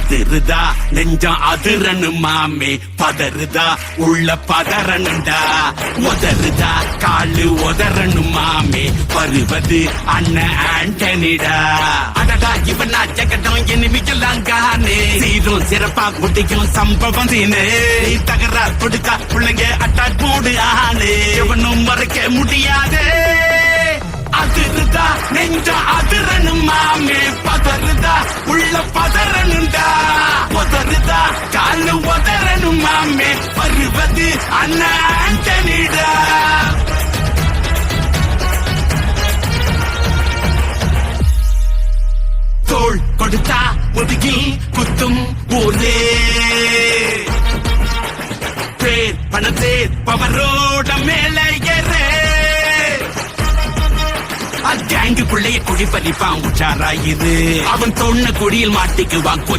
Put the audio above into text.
அதிருதா நெஞ்சம் அதிரனு மாமே பதறுதா உள்ள பதறனுண்டா உதறுதா காலு உதறனு மாமே வருவது அண்ணன் ஆண்டனிடா அடடா இவனா ஜெகடம் எனிமிக்கலாம் காணே சீரும் சிறப்பா குட்டிக்கும் சம்பவம் சீனே தகராறு கொடுத்தா பிள்ளைங்க அட்டாக் போடு ஆனே எவனும் மறைக்க முடியாதே அதிருதா நெஞ்ச அதிரனு மாமே பதறுதா உள்ள பதறனுண்டா உதறுதா காலு உதறனு மாமே வருவது அண்ணன் ஆண்டனிடா தோள் கொடுத்தா முதுகில் குத்தும் ஊரே பேர் பணத்தே பவரோட மேல ஏறே கேங்குக்குள்ளேயே குழி பறிப்பான் உச்சாராயிரு அவன் தொன்ன கொடியில் மாட்டிக்குவான் கொஞ்சம்